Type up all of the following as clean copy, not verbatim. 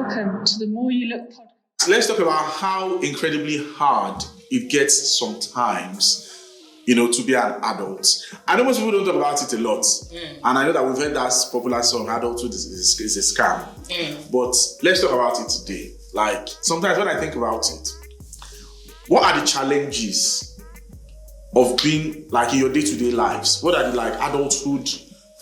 Welcome to the More You Look podcast. Let's talk about how incredibly hard it gets sometimes, to be an adult. I know most people don't talk about it a lot. And I know that we've heard that popular song, Adulthood is a scam. But let's talk about it today. Like, sometimes when I think about it, what are the challenges of being, like, in your day-to-day lives? What are the, like, adulthood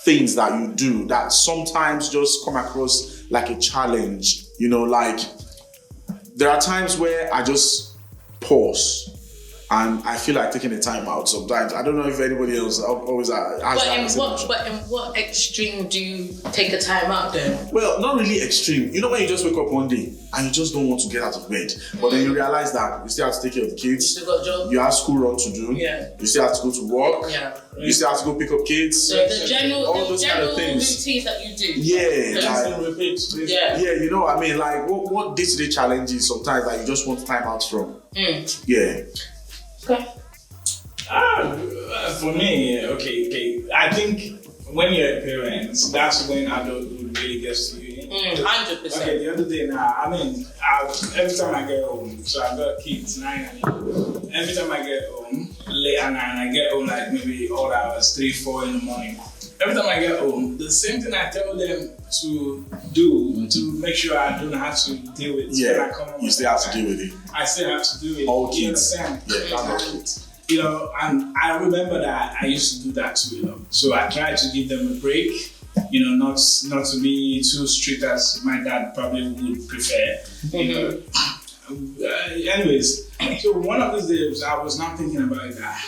things that you do that sometimes just come across like a challenge? Like, there are times where I just pause and I feel like taking a time out sometimes. I don't know if anybody else always has that. But in what extreme do you take a time out then? Well, not really extreme. When you just wake up one day and you just don't want to get out of bed, but then you realize that you still have to take care of the kids. You still got a job. You have school run to do. Yeah. You still have to go to work. Yeah. You still have to go pick up kids. So the general kind of things. routines that you do. Yeah. You know what I mean? Like, what day-to-day challenges sometimes that you just want time out from? Yeah. Okay. For me, okay. I think when you're a parent, that's when adulthood really gets to you. 100%. Okay, the other day now, every time I get home, so I've got kids, 9 and 8. Every time I get home, late at night, I get home like maybe odd hours, 3, 4 in the morning. Every time I get home, the same thing I tell them to do to make sure I don't have to deal with it. Yeah, when I come home, you still have to deal with it. I still have to do it. All kids. You understand? Yeah, all kids. And I remember that I used to do that too, So I tried to give them a break, not to be too strict as my dad probably would prefer, Anyways, so one of these days I was not thinking about that.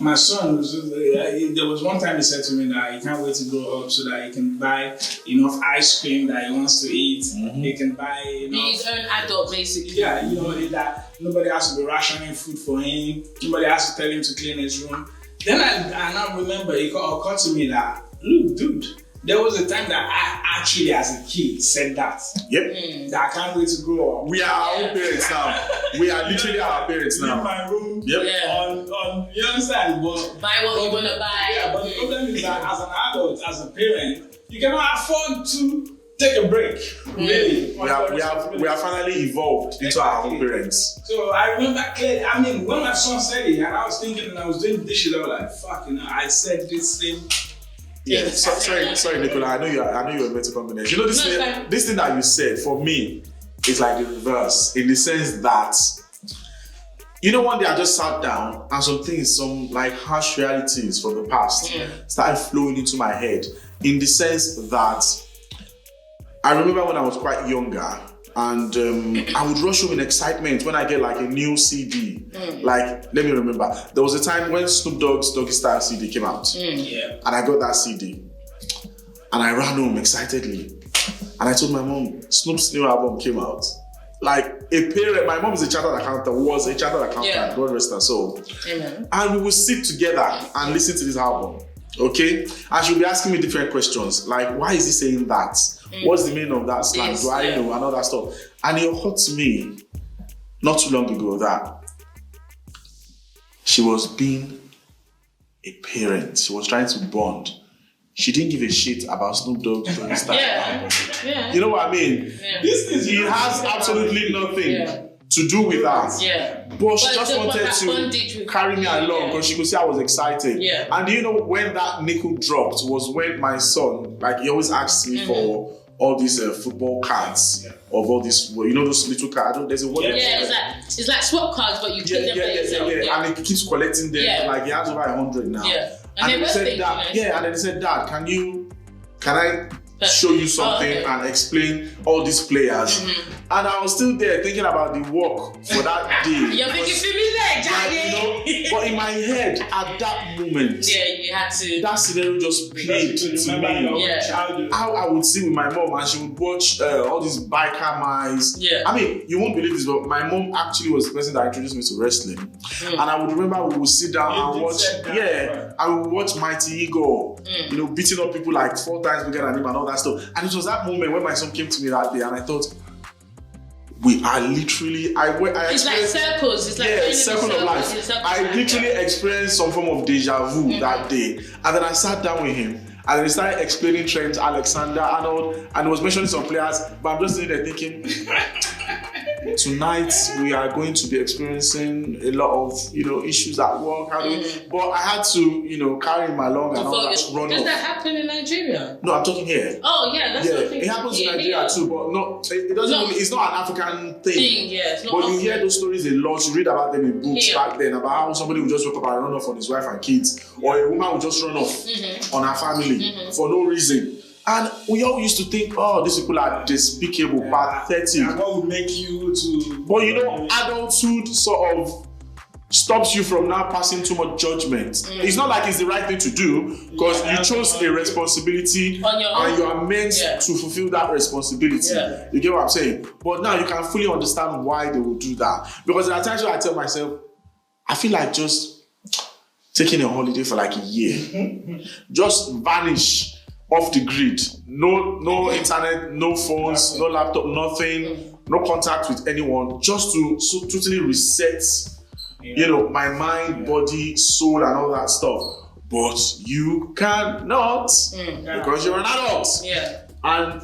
My son there was one time he said to me that he can't wait to grow up so that he can buy enough ice cream that he wants to eat. He can buy be his own adult, basically. Yeah, that nobody has to be rationing food for him. Nobody has to tell him to clean his room. Then I now remember it occurred to me that, look, dude, there was a time that I actually, as a kid, said that. Yep. That I can't wait to grow up. We are our own parents now. We are literally our parents now. In my room. Yep. On you understand? But buy what you want to buy. Yeah, but the problem is that as an adult, as a parent, you cannot afford to take a break. Really. We have finally evolved into our own parents. So I remember clearly, when my son said it, and I was thinking, and I was doing dishes, I was like, fuck, I said this thing. Yeah, sorry, Nicola. I know you're meant to combination. This thing that you said for me is like the reverse, in the sense that one day I just sat down and some like harsh realities from the past started flowing into my head. In the sense that I remember when I was quite younger, and I would rush home in excitement when I get like a new CD. Like, let me remember, there was a time when Snoop Dogg's Doggy Style CD came out. And I got that CD. And I ran home excitedly. And I told my mom, Snoop's new album came out. Like, a parent, my mom is a chartered accountant, was a chartered accountant, God rest her soul. Amen. And we would sit together and listen to this album. Okay? And she'll be asking me different questions. Like, why is he saying that? What's the meaning of that slang? Do I know? And all that stuff. And it hurt me not too long ago that she was being a parent. She was trying to bond. She didn't give a shit about Snoop Dogg. Yeah. You know what I mean? Yeah. He has absolutely nothing to do with that. Yeah. But she just wanted to carry me along because she could see I was excited. Yeah. And when that nickel dropped was when my son, like, he always asks me for all these football cards of all these, those little cards. There's a word. Yeah, it's like swap cards, but you keep them by yourself. Yeah. And he keeps collecting them. Yeah. Like, he has over 100 now. Yeah. And then he said, Dad, and then he said, Dad, can I show you something and explain all these players? And I was still there thinking about the work for that day. You're making me but in my head, at that moment, you had to. That scenario just played to me. How I would sit with my mom and she would watch all these biker mice. Yeah. I mean, you won't believe this, but my mom actually was the person that introduced me to wrestling. And I would remember we would sit down and watch. I would watch Mighty Eagle. Beating up people like 4 times bigger than him and all that stuff. And it was that moment when my son came to me that day, and I thought, we are literally. It's like circles. It's like circle of life. I literally experienced some form of deja vu that day, and then I sat down with him, And they started explaining Trent, Alexander, Arnold, and it was mentioning some players. But I'm just sitting there thinking, tonight we are going to be experiencing a lot of issues at work. But I had to carry him along and all that. Does that happen in Nigeria? No, I'm talking here. Oh yeah, that's what I'm thinking. It happens in Nigeria too, but it doesn't. Really, it's not an African thing. Yeah, it's not. But you hear those stories a lot. You read about them in books back then about how somebody would just wake up and run off on his wife and kids, or a woman would just run off on her family for no reason. And we all used to think, oh, these people are despicable, pathetic. And what would make you to... But adulthood sort of stops you from now passing too much judgment. It's not like it's the right thing to do, because you chose a responsibility and you are meant to fulfill that responsibility. Yeah. You get what I'm saying? But now you can fully understand why they will do that. Because there are times where I tell myself, I feel like just taking a holiday for like a year. Just vanish off the grid. No internet, no phones, no laptop, nothing, no contact with anyone, just to totally reset my mind, body, soul, and all that stuff. But you cannot because you're an adult. Yeah. And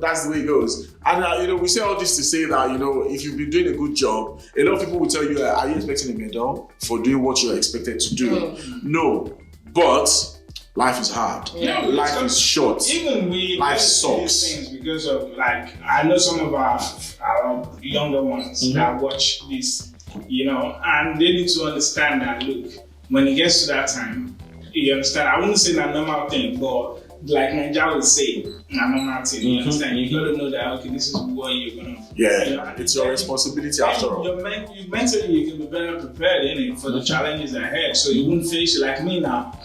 that's the way it goes. And we say all this to say that if you've been doing a good job, a lot of people will tell you, are you expecting a medal for doing what you're expected to do? No. But life is hard. Yeah, life is short. Even we life sucks. Things because of I know some of our younger ones that watch this, and they need to understand that. Look, when it gets to that time, you understand. I wouldn't say that normal thing, but like Nigeria would say, a normal thing. You understand? You got to know that this is what you're gonna. Yeah, it's your responsibility after all. Mentally, you can be better prepared for the challenges ahead, so you won't face it like me now.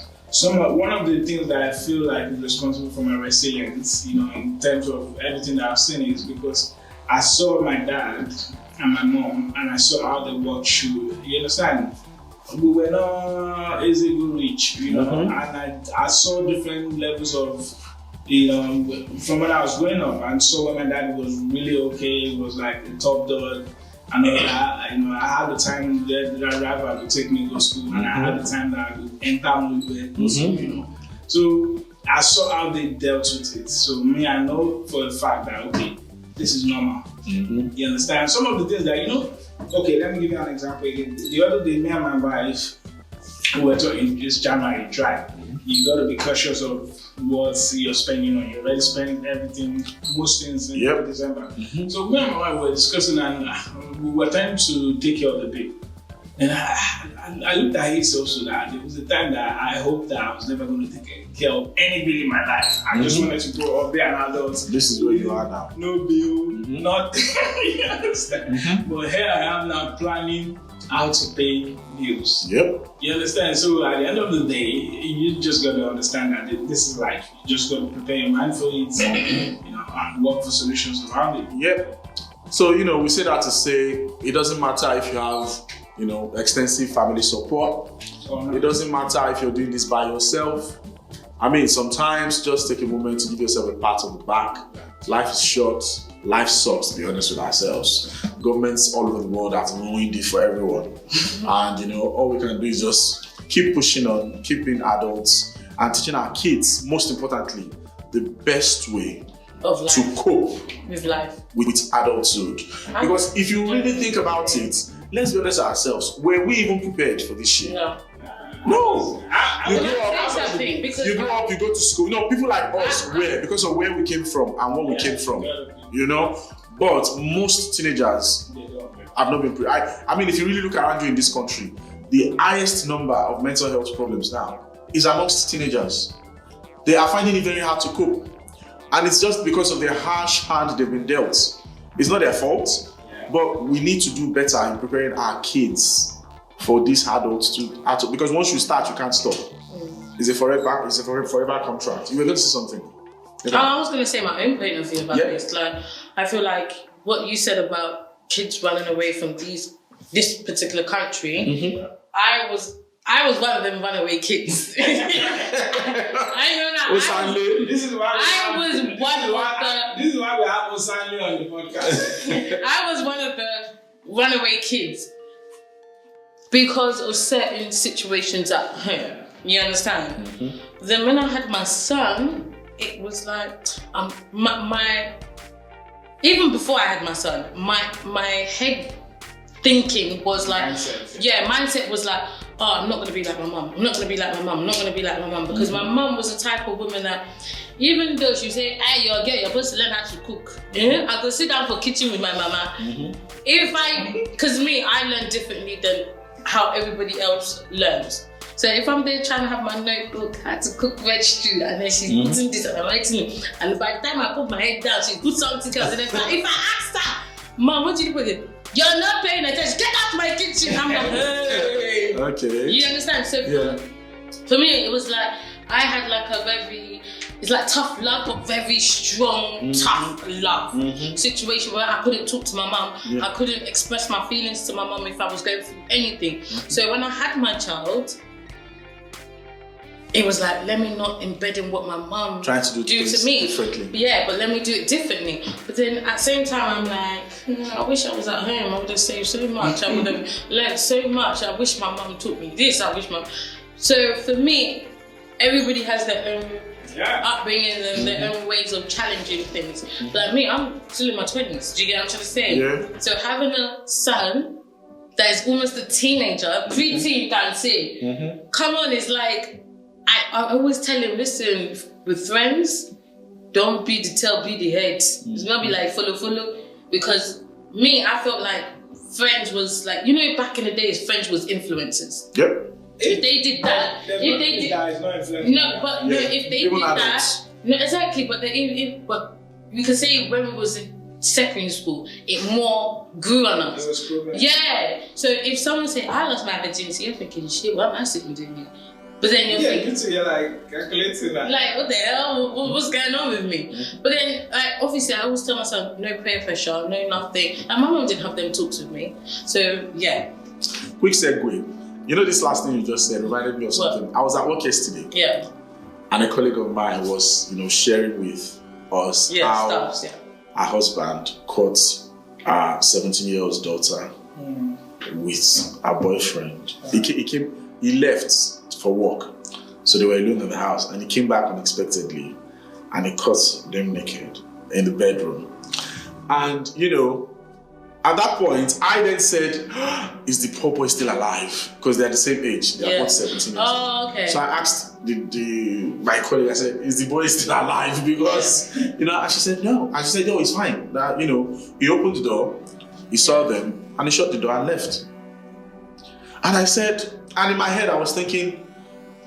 One of the things that I feel like is responsible for my resilience, in terms of everything that I've seen, is because I saw my dad and my mom, and I saw how they worked through. You understand? We were not easy to reach, and I saw different levels of, from when I was growing up, and so when my dad was really okay, he was like the top dog. And I had the time that the driver would take me to school, and I had the time that I would enter movie school, So I saw how they dealt with it. So me, I know for a fact that this is normal. You understand? Some of the things that okay, let me give you an example again. The other day, me and my wife, we were talking this January drive. You got to be cautious of what you're spending on. You already spent everything, most things in December. So me and my wife were discussing, and we were trying to take care of the bill. And I looked at it also that there was a time that I hoped that I was never going to take care of any bill in my life. I just wanted to grow up, be an adult. This is where you are now. No bill, nothing. You understand? But here I am now planning how to pay bills. Yep. You understand? So at the end of the day, you just got to understand that this is life. You just got to prepare your mind for it, and work for solutions around it. Yep. So, we say that to say it doesn't matter if you have, extensive family support. It doesn't matter if you're doing this by yourself. I mean, sometimes just take a moment to give yourself a pat on the back. Life is short. Life sucks, to be honest with ourselves. Governments all over the world have ruined it for everyone. And, all we can do is just keep pushing on, keep being adults, and teaching our kids, most importantly, the best way to cope with life, with adulthood. Because if you really think about it, let's be honest with ourselves, were we even prepared for this shit? No. You grow up, you go to school. People like us were, because of where we came from and what we came from. But most teenagers have not been I mean, if you really look around you in this country, the highest number of mental health problems now is amongst teenagers. They are finding it very hard to cope. And it's just because of the harsh hand they've been dealt. It's not their fault, but we need to do better in preparing our kids for these adults because once you start, you can't stop. It's a forever contract. You were going to say something. I was going to say my own point of view about this. Like, I feel like what you said about kids running away from this particular country, I was one of them runaway kids. I know that. This is why we have Osanle on the podcast. I was one of the runaway kids because of certain situations at home. You understand? Then when I had my son, it was like my even before I had my son, my head thinking was like mindset was like, oh, I'm not gonna be like my mum. I'm not gonna be like my mum. I'm not gonna be like my mum because my mum was the type of woman that even though she say, hey, you're a girl, you're supposed to learn how to cook. Yeah? I go sit down for kitchen with my mama. Because I learn differently than how everybody else learns. So if I'm there trying to have my notebook, how to cook veg stew, and then she's putting this and I'm writing it, and by the time I put my head down, she puts something else. And then if I asked her, Mom, what did you put in? You're not paying attention. Get out my kitchen. I'm like, hey. Okay. You understand? So for me, it was like I had like a very, it's like tough love, but very strong, tough love situation where I couldn't talk to my mum. I couldn't express my feelings to my mum if I was going through anything. So when I had my child, it was like, let me not embed in what my mum trying to do to me differently. Yeah, but let me do it differently. But then at the same time, I'm like, I wish I was at home. I would have saved so much. I would have learned so much. I wish my mum taught me this. I wish So for me, everybody has their own upbringing and their own ways of challenging things. Like me, I'm still in my 20s. Do you get what I'm trying to say? Yeah. So having a son that is almost a teenager, pre-teen, you can say, come on, it's like, I always tell him, listen, with friends, don't be the tail, be the head. It's not be like follow. Because me, I felt like friends was like, you know, back in the days, friends was influencers. Yep. If they did that, if they did that, if they did that, no, exactly. But but you can say when we was in secondary school, it more grew on us. Yeah. So if someone say I lost my virginity, you're thinking, shit, what am I sitting doing here? But then you're thinking, you're like calculating that. Like, what the hell? What's going on with me? But then, obviously, I always tell myself, no peer pressure, no nothing. And my mom didn't have them talks with me. So, yeah. Quick segue. You know, this last thing you just said reminded me of something. What? I was at work yesterday. Yeah. And a colleague of mine was, sharing with us how her husband caught our 17-year-old daughter with her boyfriend. He left for work. So they were alone in the house and he came back unexpectedly and he caught them naked in the bedroom. And, at that point, I then said, is the poor boy still alive? Because they're the same age. They're both 17 years old. Oh, okay. So I asked my colleague, I said, is the boy still alive? Because, and she said, no. And she said, no, he's fine. That, he opened the door, he saw them, and he shut the door and left. And I said, and in my head, I was thinking,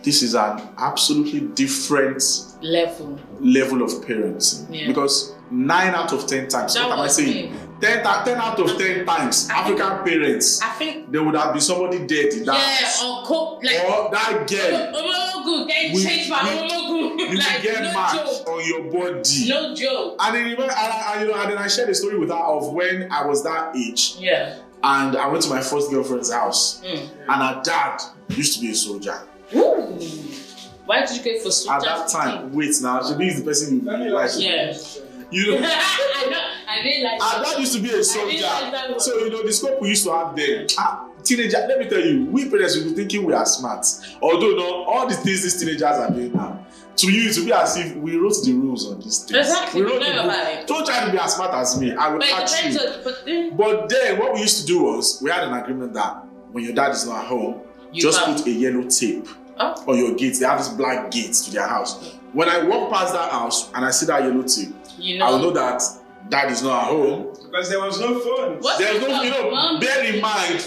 this is an absolutely different level of parenting. Yeah. Because 9 out of 10 times, what am I saying? 10 out of 10 times, African parents, I think there would have been somebody dead in that. Yeah, or that girl. You get marked on your body. No joke. And then I shared a story with her of when I was that age. Yeah. And I went to my first girlfriend's house, and her dad used to be a soldier. Ooh. Why did you go for soldier? At that time, wait now, she is the person you like. Yeah. I didn't like that. Dad used to be a soldier. So, the scope we used to have then. Teenager, let me tell you, we parents will be thinking we are smart. Although, no, all the things these teenagers are doing now, to you, it will be as if we wrote the rules on these things. Exactly. We wrote the book. Don't try to be as smart as me. I will catch you. But then, what we used to do was, we had an agreement that when your dad is not at home, just put a yellow tape on your gates. They have this black gates to their house. When I walk past that house and I see that yellow tape, I will know that dad is not at home. Because there was no phone. There's no, bear in mind,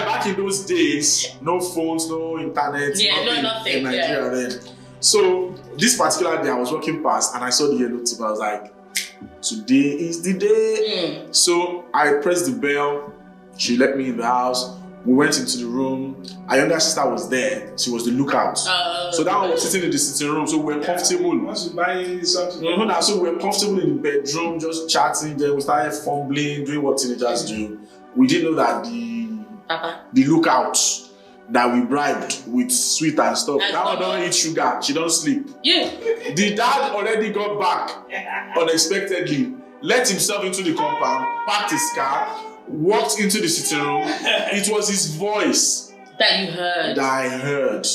back in those days, no phones, no internet, nothing in Nigeria then. So this particular day I was walking past and I saw the yellow tape. I was like, today is the day. So I pressed the bell. She let me in the house. We went into the room. Our younger sister was there. She was the lookout. So that one was sitting in the sitting room. So we were comfortable. Once you buy something. So we were comfortable in the bedroom, just chatting. Then we started fumbling, doing what teenagers do. We didn't know that the lookout that we bribed with sweet and stuff. That one don't eat sugar. She don't sleep. Yeah. The dad already got back unexpectedly, let himself into the compound, parked his car, walked into the sitting room. It was his voice That you heard. That I heard.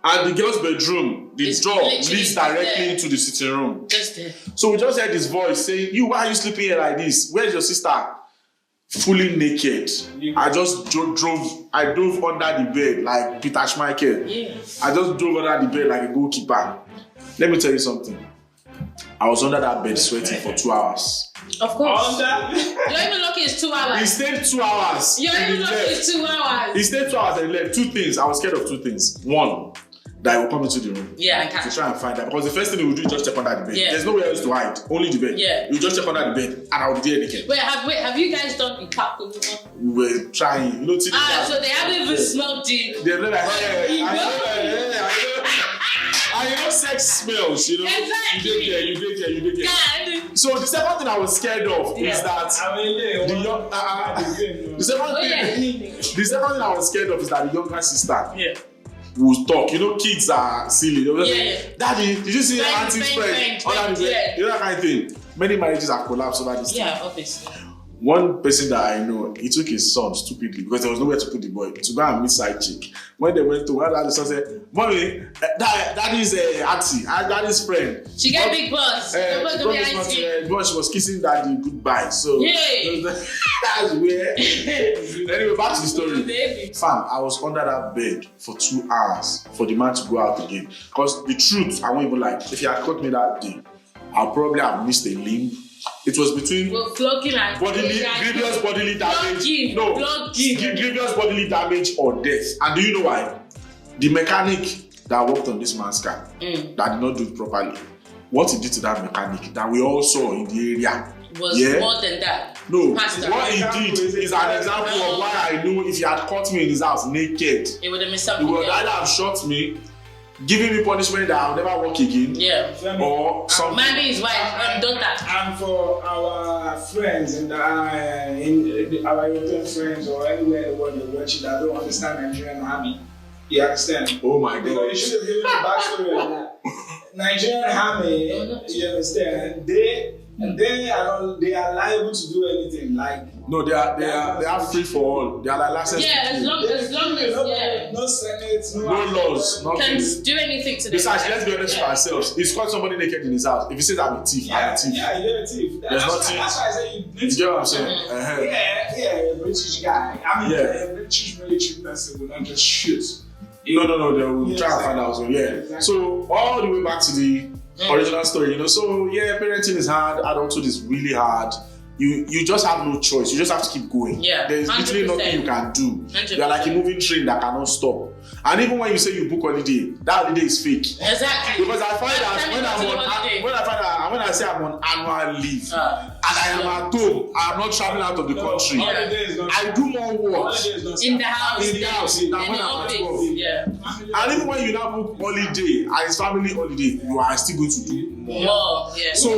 And the girl's bedroom, the door leads directly into the sitting room. Just there. So we just heard his voice saying, why are you sleeping here like this? Where's your sister? Fully naked. I just drove under the bed like Peter Schmeichel. Yeah. I just drove under the bed like a goalkeeper. Let me tell you something. I was under that bed sweating for 2 hours. Of course. You're even lucky it's 2 hours. He stayed 2 hours. You're even lucky it's 2 hours. He stayed 2 hours and he left. Two things. I was scared of two things. One, that he will come into the room. Yeah, I can't. To try and find that. Because the first thing he would do is just check under the bed. Yeah. There's nowhere else to hide. Only the bed. Yeah. You just check under the bed and I will be there naked. Wait, have you guys done the couple? We were trying. You know, so they haven't even smelled the... They're like, I know sex smells, you know. Exactly. You did there. God. So the second thing I was scared of is that the second thing I was scared of is that the younger sister will talk. You know, kids are silly. They'll say, Daddy, did you see your auntie's friend? You know that kind of thing. Many marriages have collapsed over this thing. Yeah, obviously. One person that I know, he took his son stupidly because there was nowhere to put the boy to go and meet side chick. When they went to where the son said, "Mommy, that is auntie, that is friend." She got big buzz. She was kissing daddy goodbye. So that's weird. Anyway, back to the story. Fam, I was under that bed for 2 hours for the man to go out again. Because the truth, I won't even lie. If he had caught me that day, I'll probably have missed a limb. It was between grievous bodily damage. Grievous bodily damage or death. And do you know why? The mechanic that worked on this man's car that did not do it properly. What he did to that mechanic that we all saw in the area was more than that. No, what he did is an example of why I knew if he had caught me in his house naked, it would have missed something. He would either have shot me, giving me punishment that I'll never work again. Yeah. Or something. Maybe his wife done that. And for our friends and our European friends or anywhere in the world they watch it that don't understand Nigerian army. You understand? Oh my God. You should have given the backstory on that. Nigerian army, you understand? They are liable to do anything. No, they are free for all. They are like license. Yeah, as long as no Senate, no laws, can do anything to them. Besides, let's be honest with ourselves. He's caught somebody naked in his house. If he says I'm a thief, I'm a thief. Yeah, you're a thief. That's why I say you need to. You get what I'm saying? Yeah, a British guy. I mean, a British military person will not just shoot. No, they will try and find out. Exactly. So all the way back to the original story, you know. So yeah, parenting is hard. Adulthood is really hard. You just have no choice. You just have to keep going. Yeah, there's literally nothing you can do. 100%. You're like a moving train that cannot stop. And even when you say you book holiday, that holiday is fake. Exactly. Because I find that when I say I'm on annual leave and I am at home, I'm not traveling out of the country. I do more work in the house. Than when I'm at work. Yeah. And even when you now book holiday and it's family holiday, you are still going to do more. Yeah. So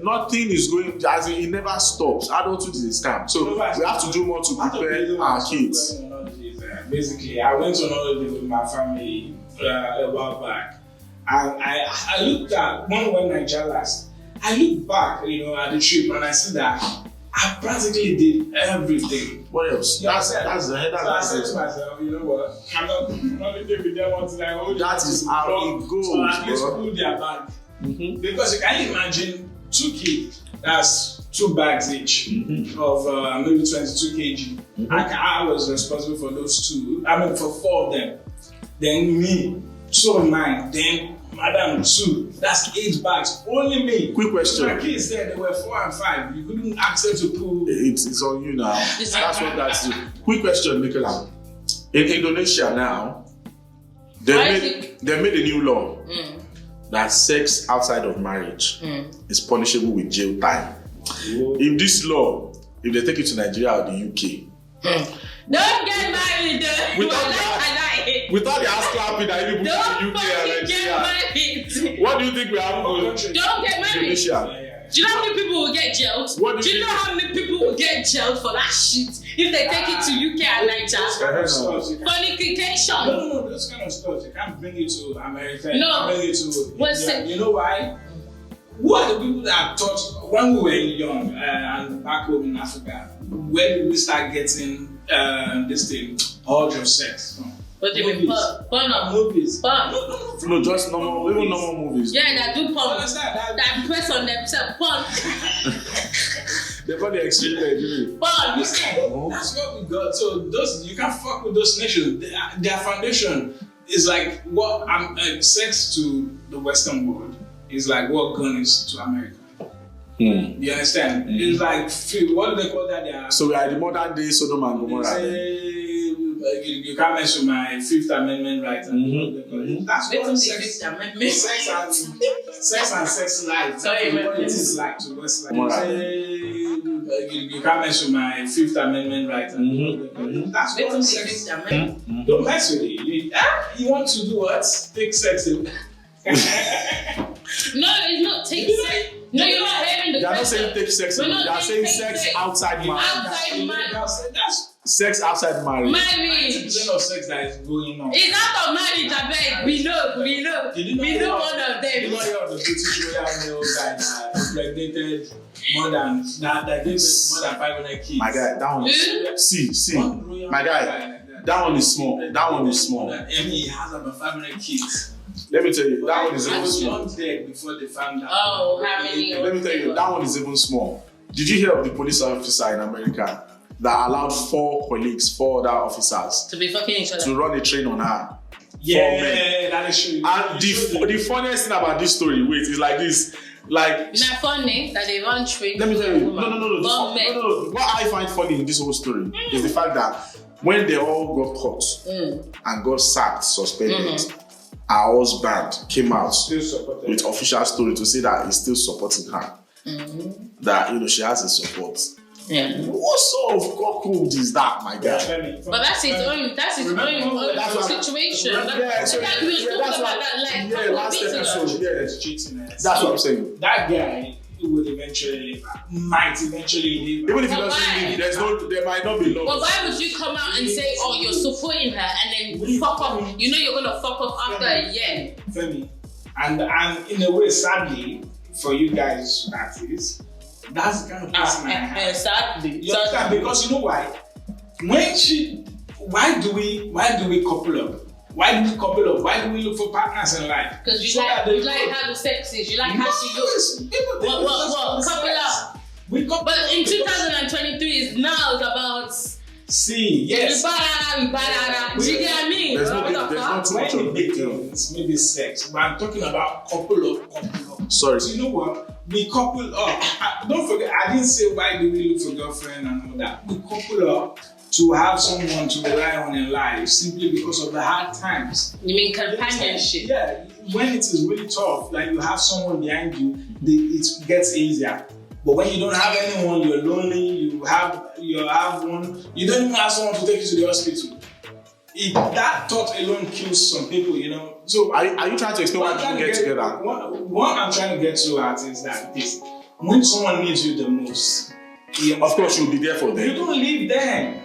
nothing is going. As in, it never stops. Adulthood is a scam. So we have to do more to prepare our kids. Basically, I went on holiday with my family a while back, and I looked at when we went to Nigeria last. I looked back, at the trip, and I see that I practically did everything. What else? That's the head. So I said to myself, you know what? I'm not going to be there once I hold. That is how it goes. So at least pull their bag, because you can imagine 2 kids. That's 2 bags each of maybe 22 kg. I was responsible for those 2. I mean, for 4 of them. Then me, 2 of mine. Then Madam 2. That's 8 bags. Only me. Quick question. My kids there, they were 4 and 5. You couldn't ask them to pull. It's on you now. That's what that's do. Quick question, Nicola. In Indonesia now, they made a new law. That sex outside of marriage is punishable with jail time. In this law, if they take you to Nigeria or the UK, don't get married. Without the ass clapping that you put in the UK and Nigeria, what do you think will happen? Don't get married. Indonesia. Do you know how many people will get jailed? Do you know how many people will get jailed for that shit if they take it to UK and Nigeria? Fornication. No, those kind of stuff. You can't bring it to America. No. Bring it to. You know why? Who are the people that taught when we were young and back home in Africa? Where did we start getting this thing? urge of sex. What do you mean? Porn or movies? Porn. No, just normal, even normal movies. Yeah, that do porn. Understand that? That press on themselves. Porn. They've got the extreme there, Porn. That's what we got. So those you can't fuck with those nations. Their foundation is like what sex to the Western world is like what gun is to America. You understand? It's like what do they call that? So we are the modern day Sodom and Gomorrah. You can't mess with my Fifth Amendment rights. That's what sex and sex life. Sorry, what it is like to us. Like you can't mess with my Fifth Amendment rights. That's what sex. Don't mess with it. You want to do what? Take sex. No, it's not take sex. No, you're not hearing the question. They're not saying take sex. They are saying sex outside marriage. Outside marriage. That's sex outside marriage. Marriage. 90% of sex that is going on. It's out of marriage, I beg. We know. We know one of them. You know the British Royal Mail guy impregnated more than 500 kids. My guy, that one is see. My guy, that one is small. That one is small. And he has about 500 kids. Let me tell you, that one is even I was small. long dead before they found out. Oh, how many? Let me tell you, that one is even small. Did you hear of the police officer in America that allowed 4 other officers To be fucking each other. to run a train on her? Yeah, that is true. And the funniest thing about this story, wait, is like this. Like, Isn't that funny that they run train? let me tell you, no. No. What I find funny in this whole story is the fact that when they all got caught and got sacked, suspended, her husband came out with official story to say that he's still supporting her. That she has his support. Yeah. What sort of cockroach is that, my guy? But that's his own. That's his own situation. That's Cheating. That's what I'm saying. That guy might eventually leave. Even if he doesn't leave, there might not be love. But why would you come out and say, "Oh, you're supporting her," and then fuck off? You know you're gonna fuck off after a year. Femi, and in a way, sadly for you guys, that's the kind of person I am. Sadly, You understand? Because you know why? Why do we couple up? Why do we couple up? Why do we look for partners in life? Because you like how the sex is. You like how she looks. What? Couple up. We couple. But in 2023, is now about. See, yes. Do you get what I mean? There's not too much of a big deal. It's maybe sex, but I'm talking about couple up. Sorry. So you know what? We couple up. Don't forget, I didn't say why do we look for girlfriend and all that. We couple up to have someone to rely on in life simply because of the hard times. You mean companionship? Yeah. When it is really tough, like you have someone behind you, it gets easier. But when you don't have anyone, you're lonely, you have one, you don't even have someone to take you to the hospital. That thought alone kills some people, So are you trying to explain why people get together? What I'm trying to get to at is that when someone needs you the most, of course you'll be there for them. You don't leave them.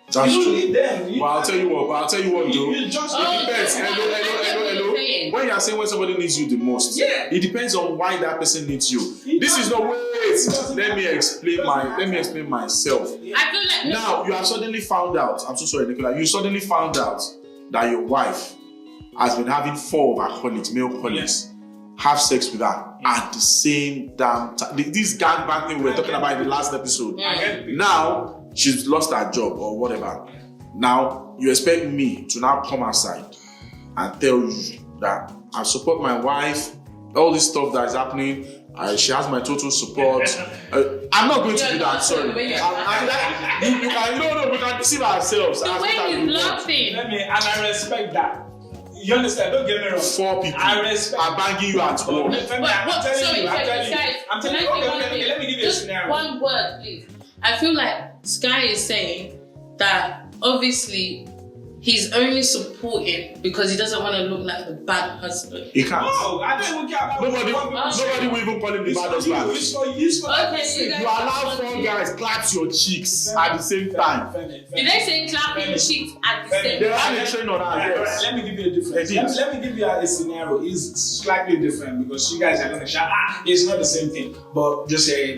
That's you don't true. leave them. But I'll tell you what, though. You just Hello. When you are saying when somebody needs you the most, it depends on why that person needs you. This is not let me explain myself. I feel like now you have suddenly found out. I'm so sorry, Nicola. You suddenly found out that your wife has been having 4 of her colleagues, male colleagues, have sex with her at the same damn time. This gangbang thing we were talking about in the last episode. Now she's lost her job or whatever. Now you expect me to now come outside and tell you that I support my wife, all this stuff that is happening. She has my total support. I'm not going to do that. Sorry. We can deceive ourselves. The way he's laughing. I respect that. You understand? Don't get me wrong. 4 people are banging you at work. I'm telling you. Let me give you a scenario. One word, please. I feel like Sky is saying that obviously he's only supporting because he doesn't want to look like a bad husband. He can't. No, I don't even care about nobody will even call him the bad husband. You allow 4 guys clap your cheeks at the same time. Did they say clapping cheeks at the same time? They had a train on our heads. Let me give you a difference. Let me give you a scenario. It's slightly different because you guys are going to shout, it's not the same thing. But just say,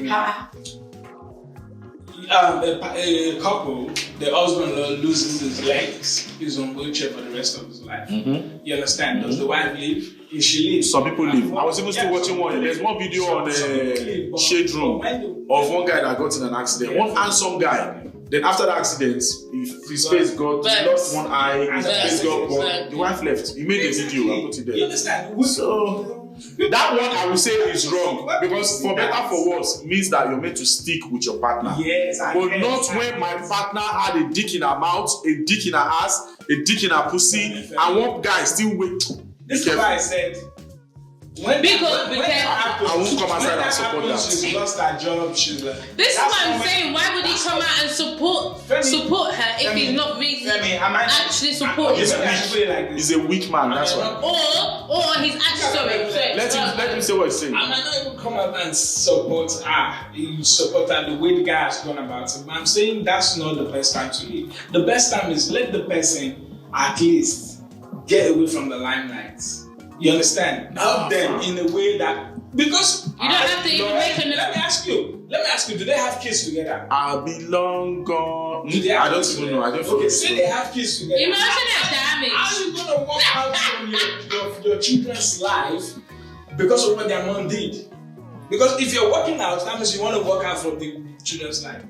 a couple, the husband loses his legs, he's on wheelchair for the rest of his life. You understand? Does the wife leave? If she leaves. Some people leave. I was even still watching one. There's one video on the shade room of one guy that got in an accident. One handsome guy. Then after the accident, his face got, he lost one eye, his face got gone. The wife left. He made a video and put it there. You understand? So that one I will say is wrong, because for better for worse means that you're meant to stick with your partner. Yes, but not when my partner had a dick in her mouth, a dick in her ass, a dick in her pussy, and one guy still wait. This is why I said when I won't come outside and support that. She's lost her job. She's this is what I'm saying. Why would he come out and support her if he's not really actually supporting her? He's a weak man. That's why. Or he's actually sorry. Let him say what he's saying. I might not even come out and support her. You support her the way the guy has gone about it. But I'm saying that's not the best time to leave. The best time is let the person at least get away from the limelight. You understand? Help them in a way that because you don't have to even make an. Let me ask you. Do they have kids together? I'll be long gone. I don't even know. I don't. Okay, say they have kids together. Imagine that damage. How are you gonna walk out from your children's life because of what their mom did? Because if you're walking out, that means you want to walk out from the children's life.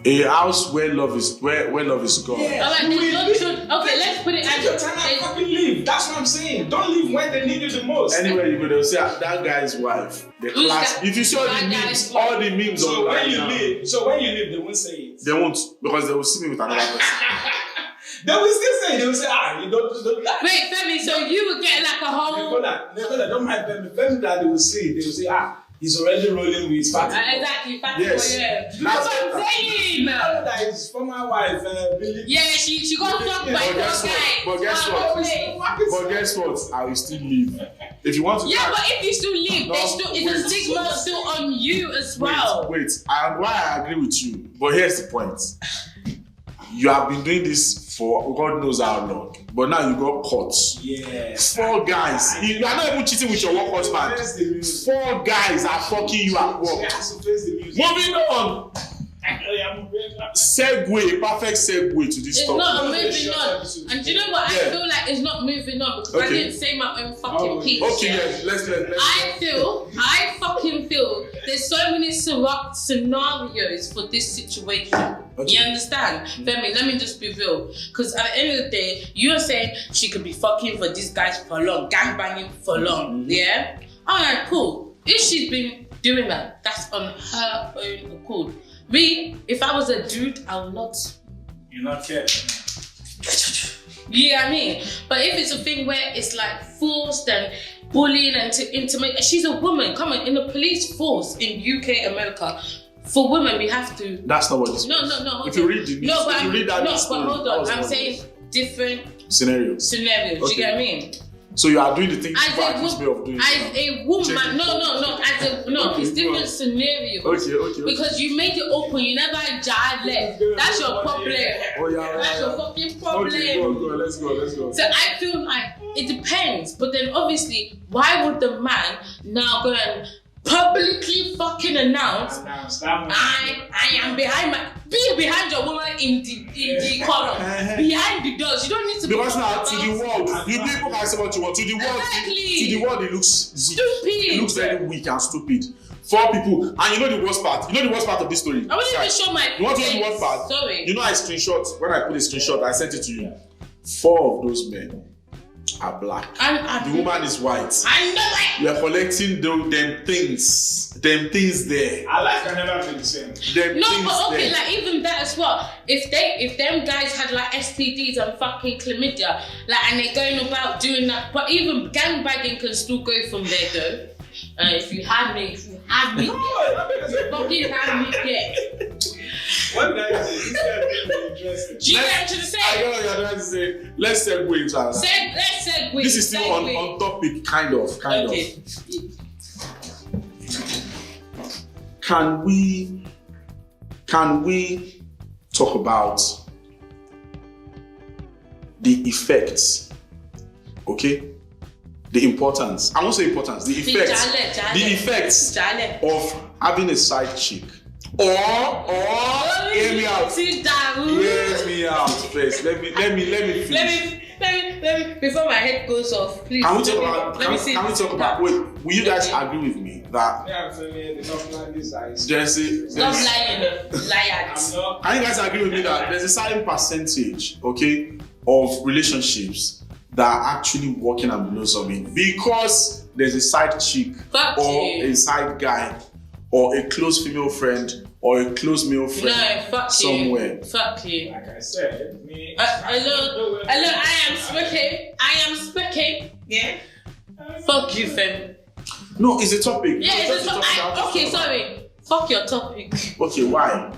A house where love is gone. Yeah. Okay, let's put it. Take your time and fucking leave. That's what I'm saying. Don't leave when they need you the most. Anyway, you go, they'll say that guy's wife. The class. If you see all the memes, so when you leave, they won't say it. They won't, because they will see me with another person. They will still say. They will say, you don't. Wait, Femi. So you will get like a whole. Nicola, don't mind Femi. Femi that they will say. They will say, he's already rolling with his fatty. Exactly, fatty. Yes. That's what I'm saying. That his former wife, Billy. Yeah, she got fucked by four guys. But guess what? I will still leave. If you want to. Yeah, but if you still leave, it's a stigma still on you as well. Wait. Why I agree with you. But here's the point. You have been doing this for God knows how long, but now you got caught. Yes. 4 guys. You are not even cheating with your work husband. 4 guys are fucking you at work. Moving on. Perfect segue to this topic. It's not moving on. And do you know what? I feel like it's not moving on because I didn't say my own fucking piece. Okay, let's I fucking feel there's so many scenarios for this situation. Okay. You understand? Femi, let me just be real. Because at the end of the day, you're saying she could be fucking for these guys for long, gangbanging for long. Yeah? Alright, cool. If she's been doing that, that's on her own accord. Me, if I was a dude, I would not. You're not care. Yeah, I mean. But if it's a thing where it's like forced and bullying and to intimidate, she's a woman. Come on, in the police force in UK, America, for women we have to. That's not what it's. No. If you read the news, but hold on. I'm saying different scenarios. Okay. Do you get what I mean? So you are doing the things practice way of doing it. As a woman, it's different scenarios. Okay. Because you made it open, you never jive left. That's your problem. That's your fucking problem. Okay, go, let's go. So I feel like it depends, but then obviously, why would the man now go and publicly fucking announce I am behind your woman in the column, behind the doors. You don't need to because now to the world, you people can say what you want. To the world, to the world, it looks stupid. It looks very weak and stupid. 4 people, and you know the worst part. You know the worst part of this story. I wouldn't even show my. You want to know the worst part? Sorry. You know I screenshot when I put a screenshot. I sent it to you. 4 of those men are black. The woman is white. I know it. We are collecting them things there. I like I never feel the same. But okay, there. Like even that as well. If them guys had like STDs and fucking chlamydia, like and they're going about doing that, but even gangbanging can still go from there though. If you had me, you fucking had me there. What did I say? You get to say. I know what you're trying to say. Let's segue into that. Let's segue. This is still on topic, kind of. Okay. Can we talk about the effects? Okay? The importance. I won't say importance. The effects. The effects of having a side chick Or hear me out. Sit down. Hear me out first. Let me finish. Let me, before my head goes off, please. Can we talk about, wait, will you guys agree with me that there's a, stop lying, liars. can you guys agree with me that there's a certain percentage, okay, of relationships that are actually working and below something because there's a side chick a side guy or a close female friend or a close male friend somewhere. Fuck you. Like I said, me. Hello, I am speaking. Yeah. Fuck you, Femi. No, it's a topic. Yeah, it's a topic. Okay, sorry. Fuck your topic. Okay, why?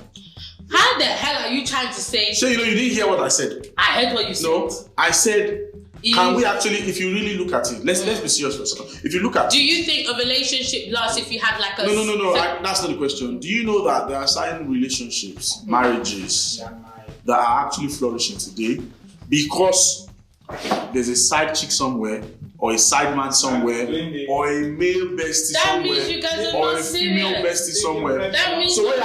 How the hell are you trying to say? So you didn't hear what I said. I heard what you said. No, I said, can we actually, if you really look at it, let's be serious for a second. If you look at do you think a relationship lasts if you had like a... No, that's not the question. Do you know that there are certain relationships, marriages, that are actually flourishing today because there's a side chick somewhere, or a side man somewhere, or a male bestie that means you guys are or not a female bestie somewhere. That means so what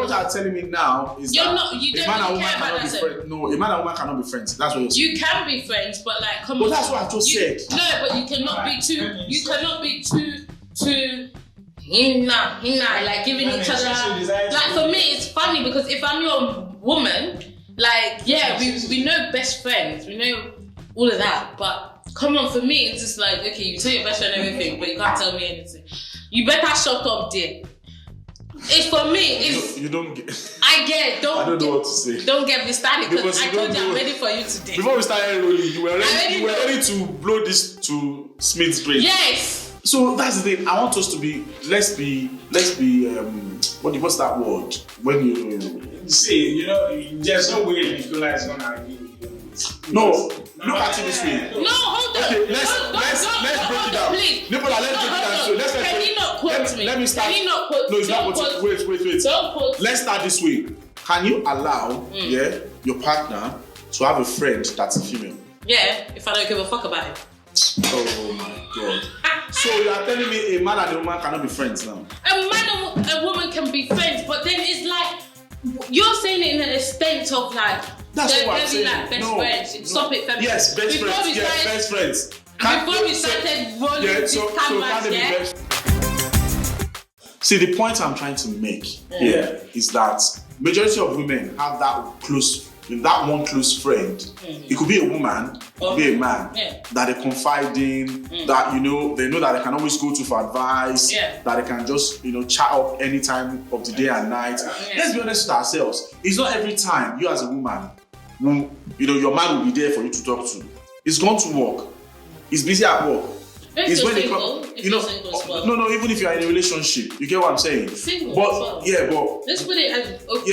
you're telling me now is you're that not, you don't a man and really woman care about cannot be that. friends. No, a man and woman cannot be friends. That's what you're saying. You can be friends, but like, come on. But that's what I just said. No, but you cannot be too. You cannot be too. Like giving each other. Like for me, it's funny because if I'm your woman, like we know best friends, we know all of that, but. Come on, for me, it's just like, okay, you tell your best friend everything, but you can't tell me anything. You better shut up there. It's for me, it's... You don't get... I get, I don't know what to say. Don't get me started, because I told you I'm ready for you today. Before we started rolling, you were ready to blow this to Smith's brain. Yes! So that's the thing, I want us to be, let's be, what's that word? When you... See, you know, there's no way Nicola is gonna argue with you. No. Look at it this way. No, hold on. Okay, let's break it down. Please. Nicola, let's break it down. So Can you not quote me? Let me start. Can you not quote? No, it's not quoting. Wait. Don't quote. Let's start this way. Can you allow your partner to have a friend that's a female? Yeah, if I don't give a fuck about it. Oh my god. So you are telling me a man and a woman cannot be friends now? A man and a woman can be friends, but then it's like you're saying it in an extent of like that's what I'm saying. Like best friends. Stop it, Femi. Yes, best friends. Yes, best friends. Before we started rolling this canvas, See, the point I'm trying to make here is that majority of women have that one close friend. It could be a woman, it could be a man that they confide in, that they know that they can always go to for advice, that they can just chat up any time of the day and night. Let's be honest with ourselves. It's not every time you as a woman, your man will be there for you to talk to. It's going to work. He's busy at work. It's when single, No, even if you're in a relationship, you get what I'm saying. Single, but let's put it as but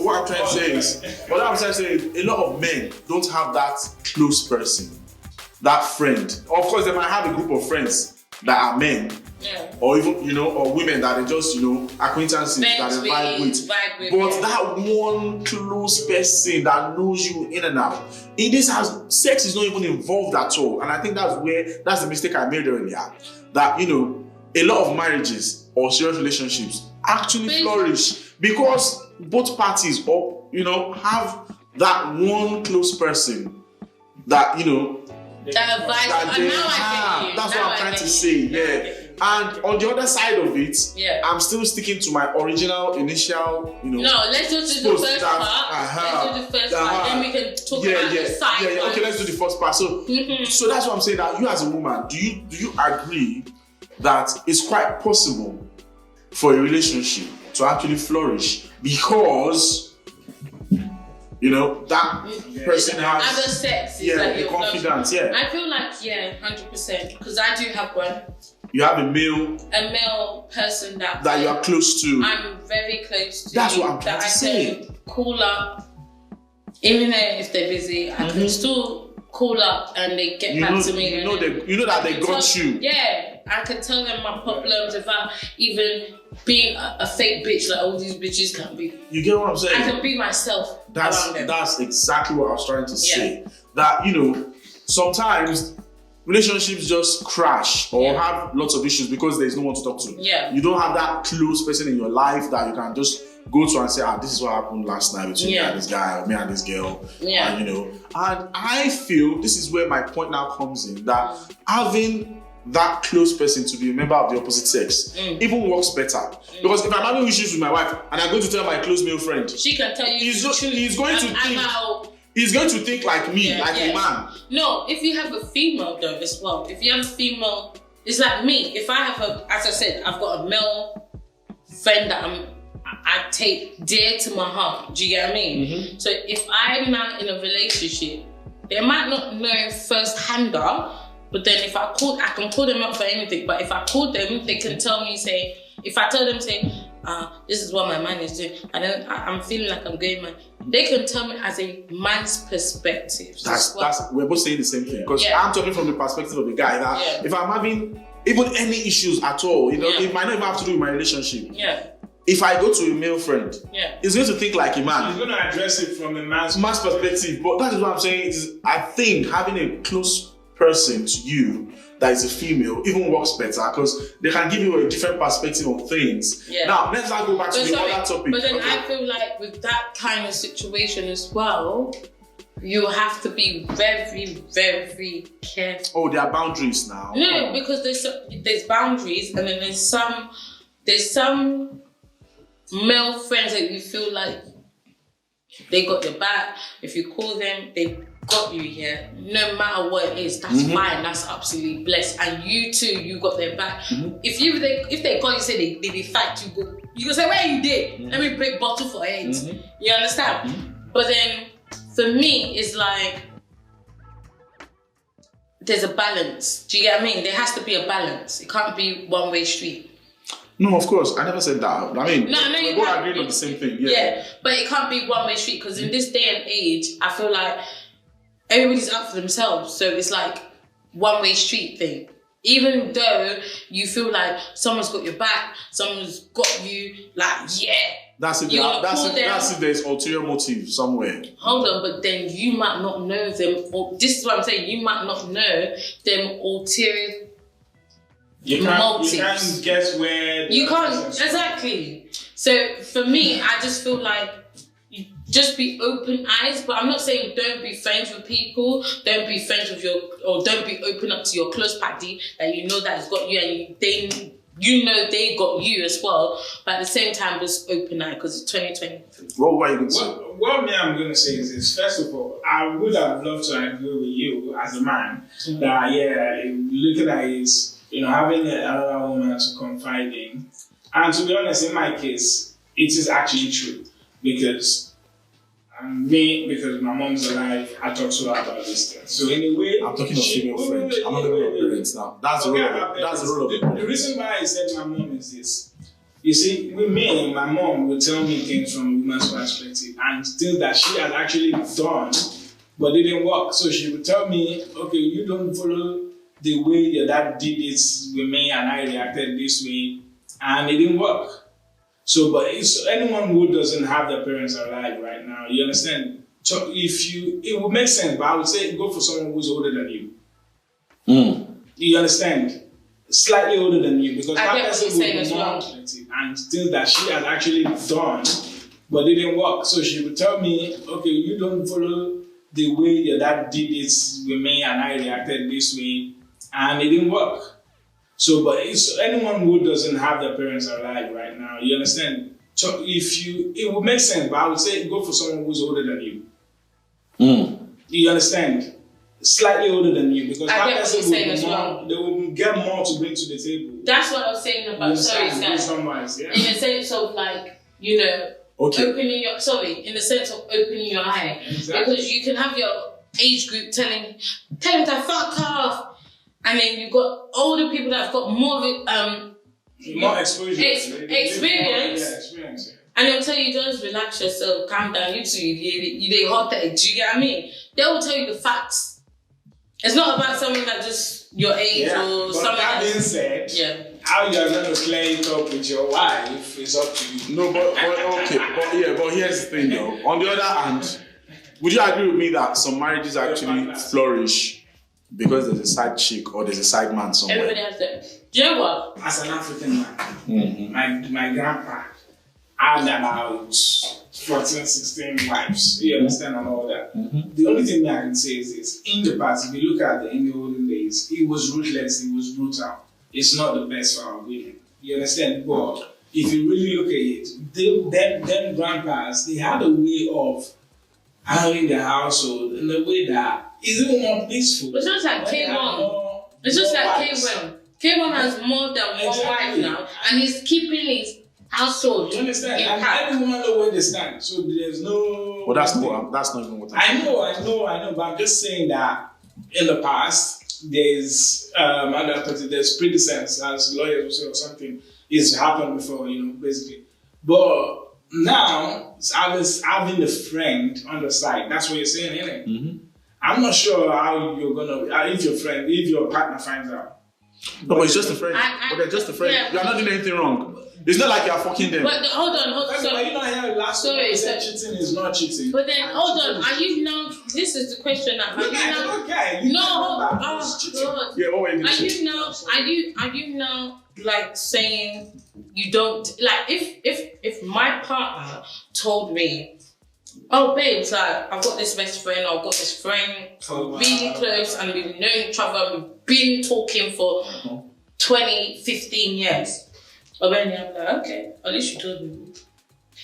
what I'm trying to say is, a lot of men don't have that close person, that friend. Of course, they might have a group of friends that are men, or even or women that they just acquaintances that they vibe with. But that one close person that knows you in and out. In this house, sex is not even involved at all, and I think that's the mistake I made earlier. That a lot of marriages or serious relationships actually flourish because both parties have that one close person that that advice. That's what I'm trying to say. And on the other side of it, I'm still sticking to my initial, No, let's do the first part. Let's do the first part. Then we can talk about the side. Okay, let's do the first part. So, so that's what I'm saying. That you as a woman, do you agree that it's quite possible for a relationship to actually flourish because that person has other sex? The confidence. I feel like 100% because I do have one. You have a male person that you are close to. I'm very close to. That's what I'm trying to say. I can call up, even if they're busy. I can still call up and they get back to me. You know that they got you. Yeah, I can tell them my problems without even being a fake bitch like all these bitches can be. You get what I'm saying? I can be myself around them. That's exactly what I was trying to say. That sometimes relationships just crash or have lots of issues because there's no one to talk to. Yeah. You don't have that close person in your life that you can just go to and say, this is what happened last night between me and this guy or me and this girl. Yeah. And, and I feel this is where my point now comes in, that having that close person to be a member of the opposite sex even works better. Because if I'm having issues with my wife and I'm going to tell my close male friend, she can tell you he's going to think like me, a man. No, if you have a female though as well, if you have a female, it's like me. If I have as I said, I've got a male friend that I take dear to my heart. Do you get what I mean? Mm-hmm. So if I'm not in a relationship, they might not know first-hander, but then if I can call them up for anything. But if I call them, they can tell me, if I tell them, this is what my man is doing, and then I'm feeling like I'm going mad, they can tell me as a man's perspective. We're both saying the same thing. Because I'm talking from the perspective of the guy that if I'm having even any issues at all, it might not even have to do with my relationship. Yeah. If I go to a male friend, he's going to think like a man. He's going to address it from a man's perspective. But that is what I'm saying. I think having a close person to you that is a female even works better because they can give you a different perspective on things. Yeah. Now, let's not go back to the other topic. But then I feel like with that kind of situation as well, you have to be very, very careful. Oh, there are boundaries now. No, because there's boundaries, and then there's some male friends that you feel like they got your back. If you call them, they got you here. No matter what it is, that's fine. That's absolutely blessed. And you too, you got their back. Mm-hmm. If they call you, say they fight, you go say, where you did? Let me break bottle for head. You understand? But then for me, it's like there's a balance. Do you get what I mean? There has to be a balance. It can't be one-way street. No, of course. I never said that. I mean, we're all agreeing on the same thing. Yeah, but it can't be one-way street because in this day and age, I feel like everybody's out for themselves. So it's like one-way street thing. Even though you feel like someone's got your back, someone's got you, That's if there's ulterior motive somewhere. Hold on, but then you might not know them. Or this is what I'm saying. You might not know them ulterior. You can't guess where. You can't exactly. So for me, I just feel like you just be open eyes. But I'm not saying don't be friends with people. Don't be friends with don't be open up to your close party that you know that has got you, and they got you as well. But at the same time, just open eye because it's 2023. What were you going to say? What I'm going to say is this. First of all, I would have loved to agree with you as a man that looking at it. Having another woman to confide in. And to be honest, in my case, it is actually true. Because because my mom's alive, I talk to her about this thing. So in a way... I'm talking of female friends. I'm not talking of parents now. That's the role of it. The reason why I said my mom is this. You see, with me, my mom would tell me things from a woman's perspective and things that she had actually done, but didn't work. So she would tell me, okay, you don't follow the way your dad did it with me and I reacted this way, and it didn't work. So, but it's anyone who doesn't have their parents alive right now, you understand? So it would make sense, but I would say go for someone who's older than you. You understand? Slightly older than you, because that person would be more attractive and things that she had actually done, but didn't work. So she would tell me, okay, you don't follow the way your dad did it with me and I reacted this way, and it didn't work. So, but it's anyone who doesn't have their parents alive right now, you understand? So it would make sense, but I would say go for someone who's older than you. You understand? Slightly older than you, because that person they will get more to bring to the table. That's what I was saying about in the sense of opening your in the sense of opening your eye. Exactly. Because you can have your age group telling them to fuck off. And then you've got older people that have got more exposure, experience. And they'll tell you, just relax yourself, calm down. You two, they hot that. Do you get what I mean? They will tell you the facts. It's not about someone that just your age or someone. But that being said, how you are going to clear it up with your wife is up to you. No, but here's the thing though. On the other hand, would you agree with me that some marriages actually flourish because there's a side chick or there's a side man somewhere. Everybody has that. Do you know what? As an African man, my grandpa had about 14, 16 wives. You understand and all that. The only thing that I can say is this. In the past, if you look at in the olden days, it was ruthless, it was brutal. It's not the best for our women. You understand? But if you really look at it, them grandpas, they had a way of handling their household in a way that is even more peaceful. It's just like K1. It's just like K1. K1 has more than one wife now, and he's keeping his household. You understand? And every woman knows where they stand. So there's no. Well, that's not even what I know. But I'm just saying that in the past, there's there's precedents, as lawyers will say, or something. It's happened before, basically. But now, having the friend on the side, that's what you're saying, isn't it? I'm not sure how you're gonna, if your partner finds out. No, but it's just a friend. But they're just a friend. Yeah. You're not doing anything wrong. It's not like you're fucking them. But hold on. Sorry. You know how last Sorry, said cheating is not cheating. But then, hold on. Are you now, this is the question now. Are you now, okay. no, oh God. Yeah, Are you now like saying you don't, like if my partner told me, oh babes, like I've got this best friend, or I've got this friend really close and we've known each other, we've been talking for 20, 15 years. But then I'm like, okay, at least you told me.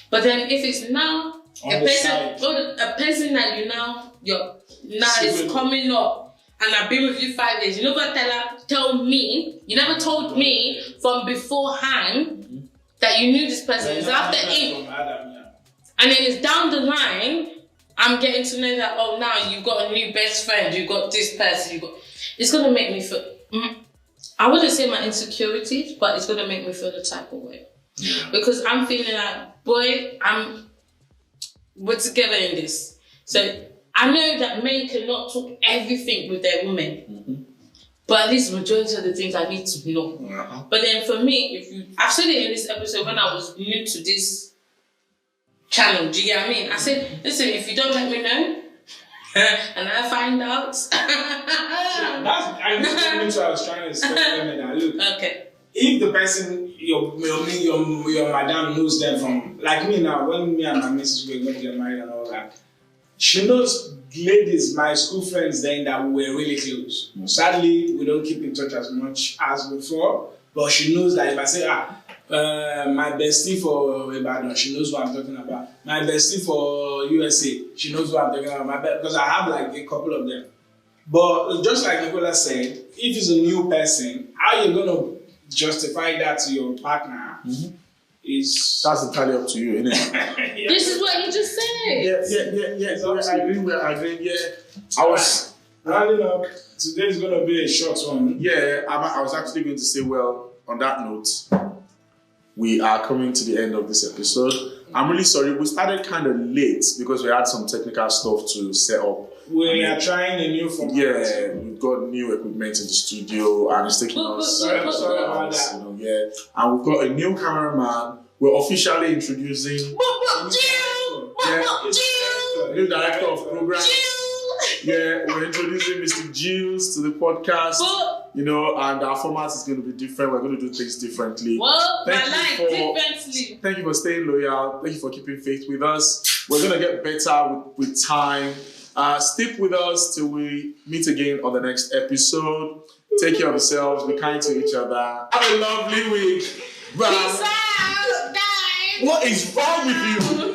But then if it's now a person that you're is coming up and I've been with you 5 years, you never tell me, you never told me from beforehand that you knew this person. It's after it. And then it's down the line, I'm getting to know that, oh, now you've got a new best friend, you've got this person, it's going to make me feel, I wouldn't say my insecurities, but it's going to make me feel the type of way. Yeah. Because I'm feeling like, boy, we're together in this. So I know that men cannot talk everything with their women. But at least majority of the things I need to know. But then for me, I've said it in this episode when I was new to this channel, do you get what I mean? I said, listen, if you don't let me know, and I find out. That's what I was trying to say. Look, okay. If the person, your madam knows them from, like me now, when me and my missus were going to get married and all that, she knows ladies, my school friends then, that we were really close. Sadly, we don't keep in touch as much as before, but she knows that if I say, my bestie for Ibadan, she knows what I'm talking about. My bestie for USA, she knows what I'm talking about. Because I have like a couple of them. But just like Nicola said, if it's a new person, how you're going to justify that to your partner that's entirely up to you, isn't it? Yeah. This is what you just said. Yeah. I agree. Yeah. I was rounding up. Today's going to be a short one. Yeah, I was actually going to say, well, on that note, we are coming to the end of this episode. I'm really sorry. We started kind of late because we had some technical stuff to set up. We are trying a new format. Yeah, we've got new equipment in the studio and it's taking us. Sorry about that. And we've got a new cameraman. We're officially introducing new director of program. Yeah, we're introducing Mr. Jules to the podcast. And our format is going to be different. We're going to do things differently. Thank you for staying loyal. Thank you for keeping faith with us. We're going to get better with time. Stick with us till we meet again on the next episode. Take care of yourselves. Be kind to each other. Have a lovely week. Bye. Peace out, guys. What is wrong with you?